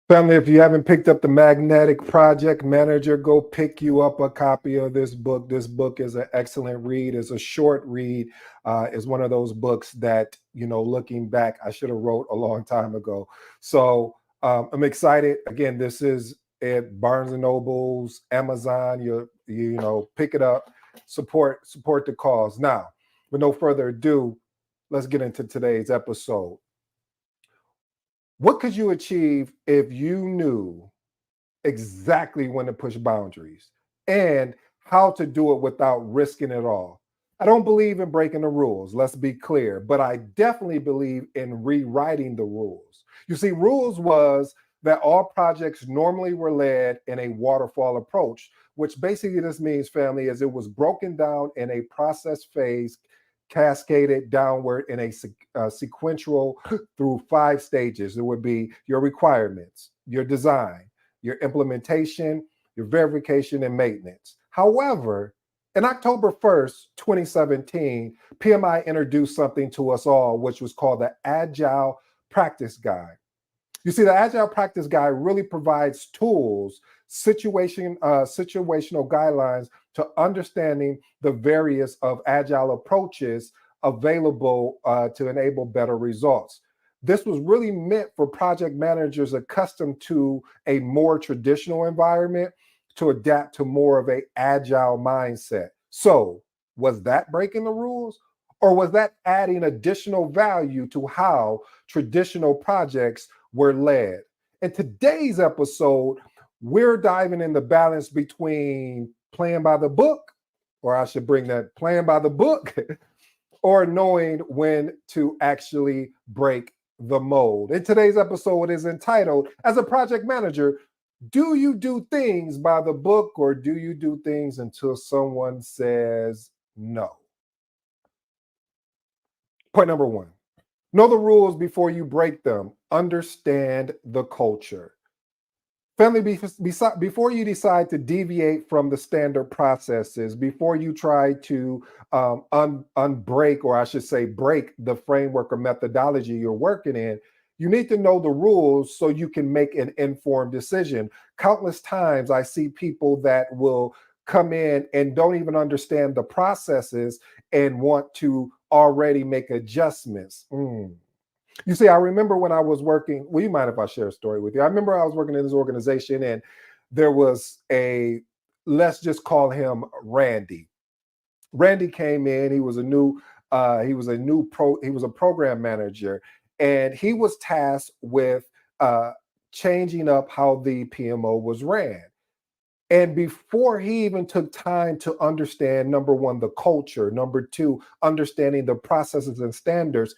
Family, if you haven't picked up the Magnetic Project Manager, go pick you up a copy of this book. This book is an excellent read. It's a short read. It's one of those books that, looking back, I should have wrote a long time ago. So I'm excited. Again, this is at Barnes and Nobles, Amazon. Pick it up, support the cause. Now, with no further ado, let's get into today's episode. What could you achieve if you knew exactly when to push boundaries and how to do it without risking it all? I don't believe in breaking the rules, let's be clear, but I definitely believe in rewriting the rules. You see, rules was that all projects normally were led in a waterfall approach, which basically this means, family, is it was broken down in a process phase, cascaded downward in a sequential through 5 stages. It would be your requirements, your design, your implementation, your verification, and maintenance. However, in October 1st, 2017, PMI introduced something to us all, which was called the Agile Practice Guide. You see, the Agile Practice Guide really provides tools, situational guidelines to understanding the various of Agile approaches available to enable better results. This was really meant for project managers accustomed to a more traditional environment to adapt to more of a agile mindset. So, was that breaking the rules? Or was that adding additional value to how traditional projects were led? In today's episode, we're diving in the balance between playing by the book, or I should bring that playing by the book, or knowing when to actually break the mold. In today's episode, it is entitled, As a Project Manager, do you do things by the book or do you do things until someone says no? Point number one, know the rules before you break them. Understand the culture. Family, before you decide to deviate from the standard processes, before you try to unbreak, or I should say, break the framework or methodology you're working in, you need to know the rules so you can make an informed decision. Countless times I see people that will come in and don't even understand the processes and want to already make adjustments. You see, I remember when I was working, well, you mind if I share a story with you? I remember I was working in this organization and there was let's just call him Randy. Randy came in, he was a program manager, and he was tasked with changing up how the PMO was ran. And before he even took time to understand, number one, the culture, number two, understanding the processes and standards,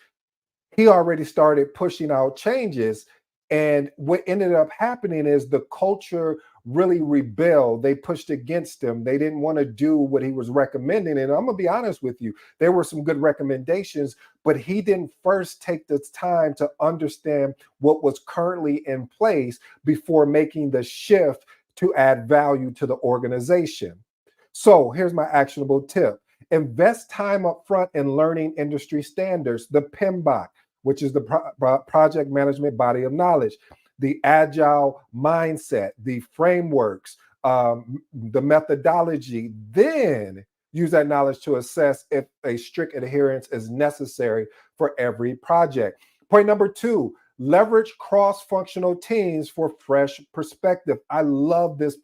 he already started pushing out changes. And what ended up happening is the culture really rebelled. They pushed against him. They didn't want to do what he was recommending. And I'm going to be honest with you, there were some good recommendations, but he didn't first take the time to understand what was currently in place before making the shift to add value to the organization. So here's my actionable tip. Invest time up front in learning industry standards, the PMBOK, which is the project management body of knowledge, the agile mindset, the frameworks, the methodology. Then use that knowledge to assess if a strict adherence is necessary for every project. Point number two, leverage cross-functional teams for fresh perspective. I love this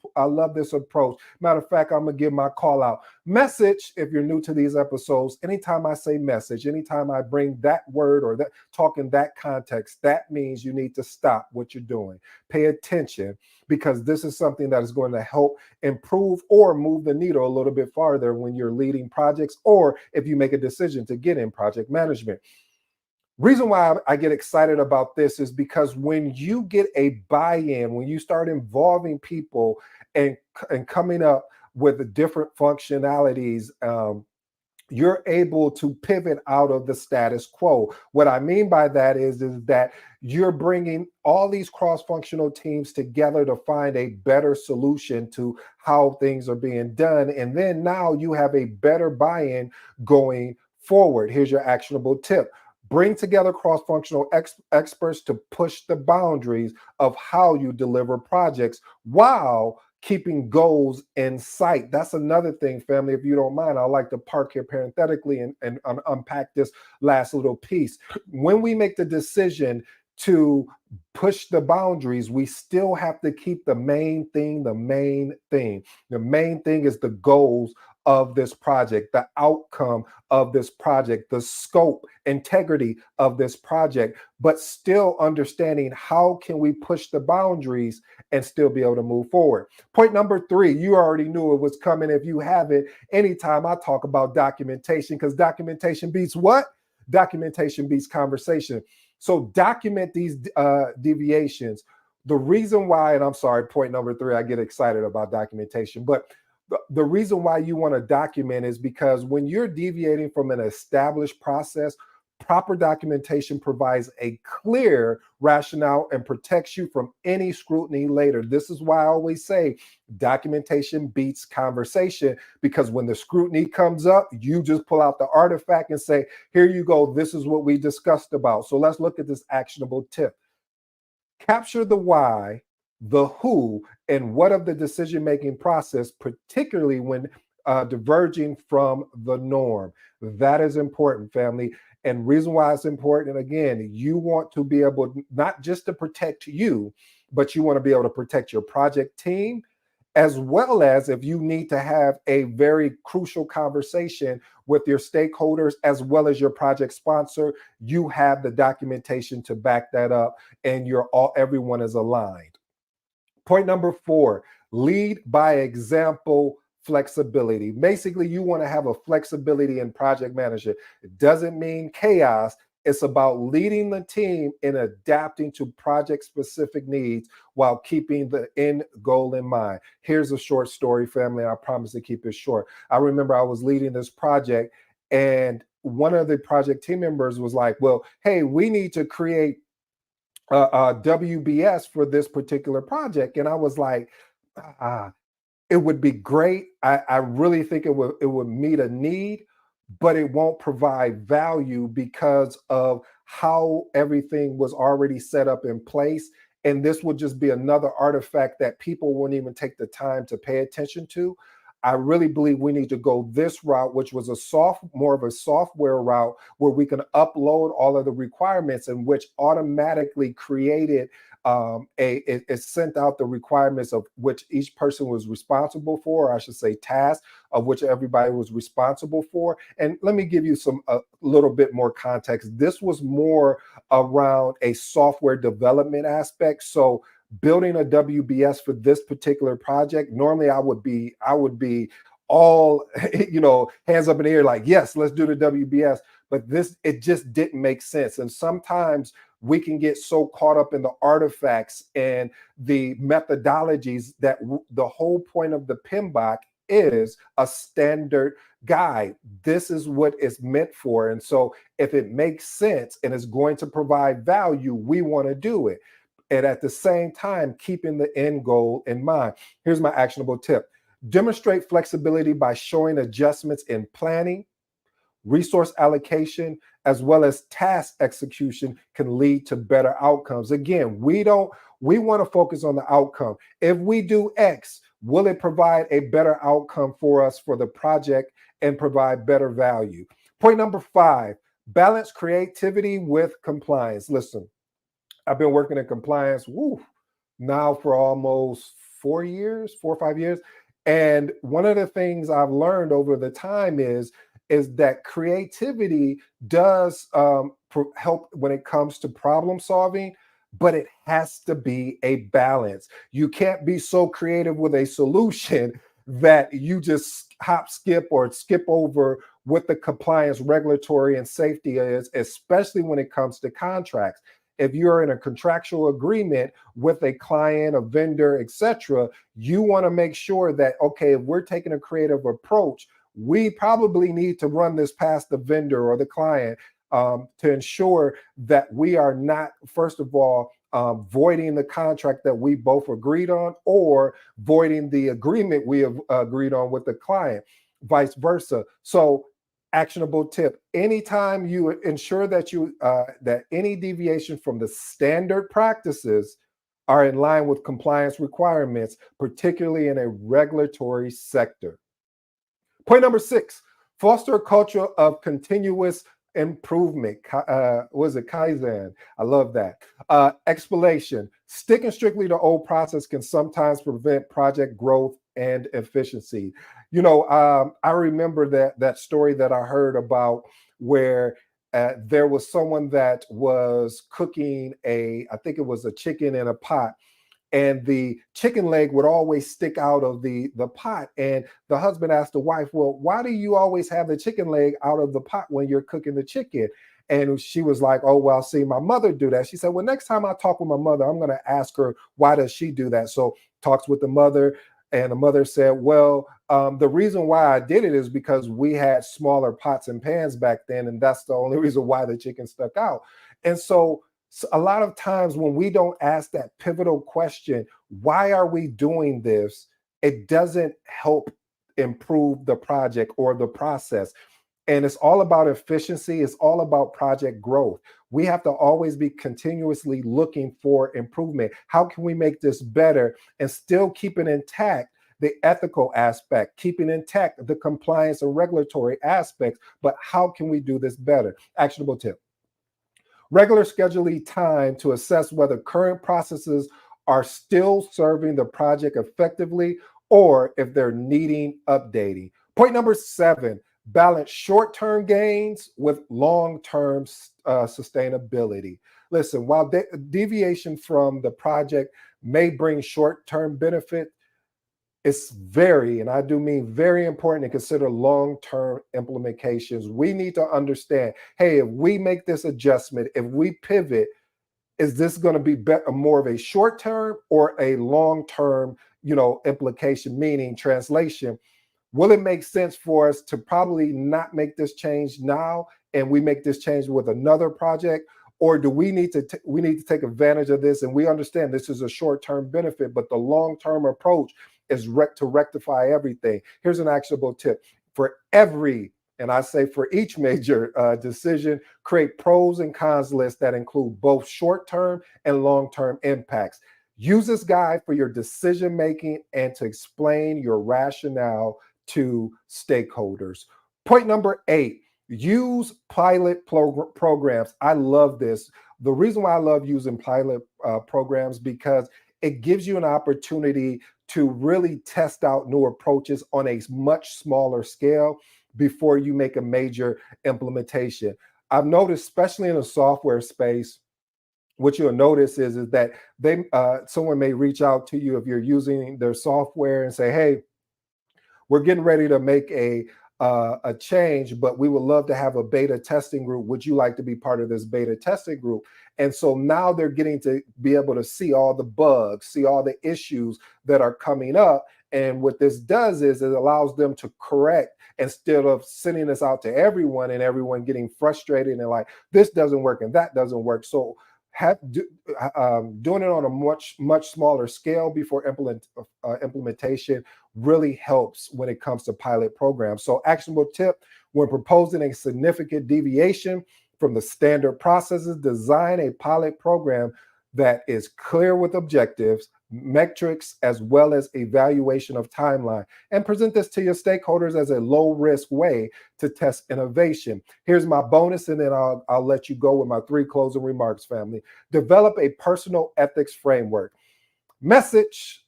approach. Matter of fact, I'm gonna give my call out. Message, if you're new to these episodes, anytime I say message, anytime I bring that word or that talk in that context, that means you need to stop what you're doing. Pay attention, because this is something that is going to help improve or move the needle a little bit farther when you're leading projects, or if you make a decision to get in project management. Reason why I get excited about this is because when you get a buy-in, when you start involving people and coming up with the different functionalities, you're able to pivot out of the status quo. What I mean by that is that you're bringing all these cross-functional teams together to find a better solution to how things are being done. And then now you have a better buy-in going forward. Here's your actionable tip. Bring together cross-functional experts to push the boundaries of how you deliver projects while keeping goals in sight. That's another thing, family. If you don't mind, I'd like to park here parenthetically and unpack this last little piece. When we make the decision to push the boundaries, we still have to keep the main thing the main thing. The main thing is the goals of this project, the outcome of this project, the scope, integrity of this project, but still understanding how can we push the boundaries and still be able to move forward. Point number 3, you already knew it was coming. If you haven't, anytime I talk about documentation, because documentation beats what? Documentation beats conversation. So document these deviations. The reason why, and I'm sorry, point number 3, I get excited about documentation, but the reason why you want to document is because when you're deviating from an established process, proper documentation provides a clear rationale and protects you from any scrutiny later. This is why I always say documentation beats conversation, because when the scrutiny comes up, you just pull out the artifact and say, here you go, this is what we discussed about. So let's look at this actionable tip. Capture the why, the who, and what of the decision-making process, particularly when diverging from the norm. That is important, family. And reason why it's important, again, you want to be able not just to protect you, but you want to be able to protect your project team, as well as if you need to have a very crucial conversation with your stakeholders as well as your project sponsor, you have the documentation to back that up, and everyone is aligned. Point number 4, lead by example. Flexibility. Basically, you want to have a flexibility in project management. It doesn't mean chaos. It's about leading the team in adapting to project specific needs while keeping the end goal in mind. Here's a short story, family. I promise to keep it short. I remember I was leading this project, and one of the project team members was like, well, hey, we need to create a WBS for this particular project. And I was like, it would be great. I really think it would meet a need, but it won't provide value because of how everything was already set up in place. And this would just be another artifact that people wouldn't even take the time to pay attention to. I really believe we need to go this route, which was more of a software route where we can upload all of the requirements, and which automatically created it sent out the requirements of which each person was responsible for, or I should say tasks of which everybody was responsible for. And let me give you a little bit more context. This was more around a software development aspect. So building a WBS for this particular project, normally I would be all, hands up in the air, like, yes, let's do the WBS. But it just didn't make sense. And sometimes we can get so caught up in the artifacts and the methodologies that the whole point of the PMBOK is a standard guide. This is what it's meant for. And so if it makes sense and is going to provide value, we want to do it. And at the same time, keeping the end goal in mind. Here's my actionable tip. Demonstrate flexibility by showing adjustments in planning, resource allocation, as well as task execution can lead to better outcomes. Again, we want to focus on the outcome. If we do X, will it provide a better outcome for us for the project and provide better value? Point number 5, balance creativity with compliance. Listen, I've been working in compliance now for almost 4 or 5 years. And one of the things I've learned over the time is that creativity does help when it comes to problem solving, but it has to be a balance. You can't be so creative with a solution that you just skip over what the compliance, regulatory, and safety is, especially when it comes to contracts. If you're in a contractual agreement with a client, a vendor, etc., you want to make sure that, okay, if we're taking a creative approach, we probably need to run this past the vendor or the client to ensure that we are not, first of all, voiding the contract that we both agreed on, or voiding the agreement we have agreed on with the client, vice versa. So Actionable tip: anytime you ensure that that any deviation from the standard practices are in line with compliance requirements, particularly in a regulatory sector. Point number 6: foster a culture of continuous improvement. Was it Kaizen? I love that. Explanation: sticking strictly to old process can sometimes prevent project growth and efficiency. I remember that story that I heard about where there was someone that was cooking I think it was a chicken in a pot, and the chicken leg would always stick out of the pot. And the husband asked the wife, well, why do you always have the chicken leg out of the pot when you're cooking the chicken? And she was like, oh, well, see, my mother do that. She said, well, next time I talk with my mother, I'm going to ask her, why does she do that? So talks with the mother, and the mother said, well, the reason why I did it is because we had smaller pots and pans back then, and that's the only reason why the chicken stuck out. And so a lot of times when we don't ask that pivotal question, why are we doing this? It doesn't help improve the project or the process. And it's all about efficiency. It's all about project growth. We have to always be continuously looking for improvement. How can we make this better and still keeping intact the ethical aspect, keeping intact the compliance and regulatory aspects? But how can we do this better? Actionable tip: regular scheduling time to assess whether current processes are still serving the project effectively or if they're needing updating. Point number 7: balance short-term gains with long-term sustainability. Listen, while deviation from the project may bring short-term benefit, it's very, and I do mean very important to consider long-term implications. We need to understand, hey, if we make this adjustment, if we pivot, is this going to be more of a short-term or a long-term, implication, meaning translation? Will it make sense for us to probably not make this change now and we make this change with another project? Or do we need to take advantage of this? And we understand this is a short-term benefit, but the long-term approach is to rectify everything. Here's an actionable tip: for every, and I say for each major decision, create pros and cons lists that include both short-term and long-term impacts. Use this guide for your decision making and to explain your rationale to stakeholders. Point number 8: use pilot programs. I love this. The reason why I love using pilot programs, because it gives you an opportunity to really test out new approaches on a much smaller scale before you make a major implementation. I've noticed, especially in the software space, what you'll notice is that someone may reach out to you if you're using their software and say, hey, we're getting ready to make a change, but we would love to have a beta testing group. Would you like to be part of this beta testing group? And so now they're getting to be able to see all the bugs, see all the issues that are coming up. And what this does is it allows them to correct, instead of sending this out to everyone and everyone getting frustrated and like, this doesn't work and that doesn't work. So doing it on a much smaller scale before implementation really helps when it comes to pilot programs. So actionable tip: when proposing a significant deviation from the standard processes, design a pilot program that is clear with objectives, metrics, as well as evaluation of timeline, and present this to your stakeholders as a low risk way to test innovation. Here's my bonus, and then I'll let you go with my 3 closing remarks, family. Develop a personal ethics framework. Message,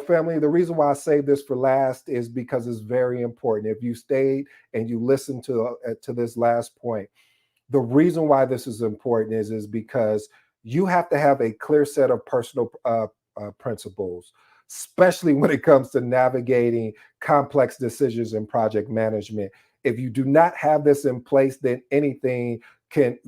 family, the reason why I save this for last is because it's very important. If you stayed and you listened to this last point, the reason why this is important is because you have to have a clear set of personal principles, especially when it comes to navigating complex decisions in project management. If you do not have this in place, then anything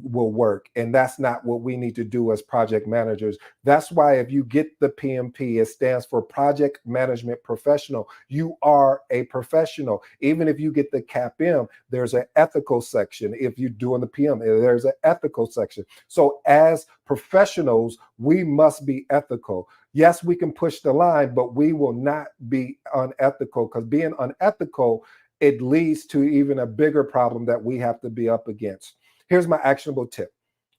will work. And that's not what we need to do as project managers. That's why if you get the PMP, it stands for Project Management Professional. You are a professional. Even if you get the CAPM, there's an ethical section. If you're doing the PM, there's an ethical section. So as professionals, we must be ethical. Yes, we can push the line, but we will not be unethical, because being unethical it leads to even a bigger problem that we have to be up against. Here's my actionable tip.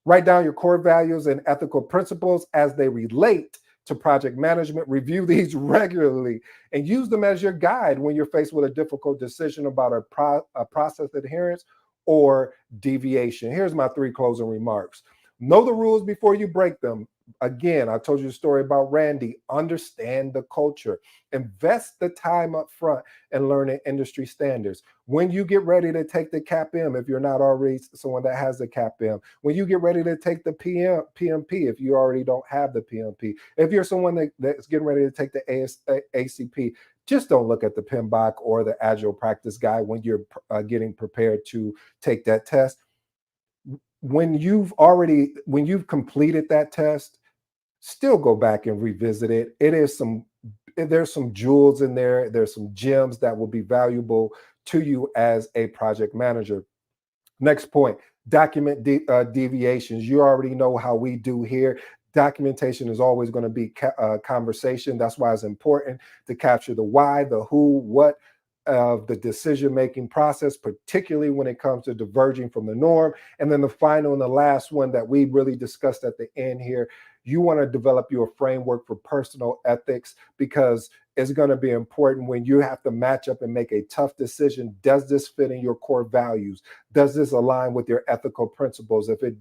Write down your core values and ethical principles as they relate to project management. Review these regularly and use them as your guide when you're faced with a difficult decision about a process adherence or deviation. Here's my three closing remarks. Know the rules before you break them. Again, I told you a story about Randy. Understand the culture. Invest the time up front and learning industry standards. When you get ready to take the CAPM, if you're not already someone that has the CAPM, when you get ready to take the PMP, if you already don't have the PMP, if you're someone that's getting ready to take the ACP, just don't look at the PMBOK or the Agile Practice Guide when you're getting prepared to take that test. When you've completed that test, still go back and revisit it. There's some jewels in there. There's some gems that will be valuable to you as a project manager. Next point, document deviations. You already know how we do here. Documentation is always going to be conversation. That's why it's important to capture the why, the who, what of the decision-making process, particularly when it comes to diverging from the norm. And then the final and the last one that we really discussed at the end here, you want to develop your framework for personal ethics, because it's going to be important when you have to match up and make a tough decision. Does this fit in your core values? Does this align with your ethical principles? If it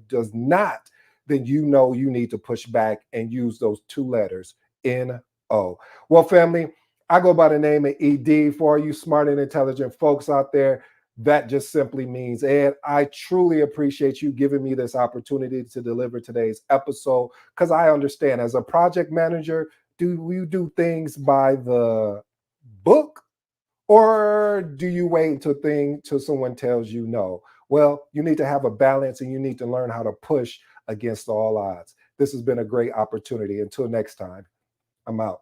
does not, then you know you need to push back and use those two letters, NO. Well, family, I go by the name of ED. For all you smart and intelligent folks out there, that just simply means Ed. I truly appreciate you giving me this opportunity to deliver today's episode, because I understand as a project manager, do you do things by the book, or do you wait till someone tells you no? Well, you need to have a balance, and you need to learn how to push against all odds. This has been a great opportunity. Until next time, I'm out.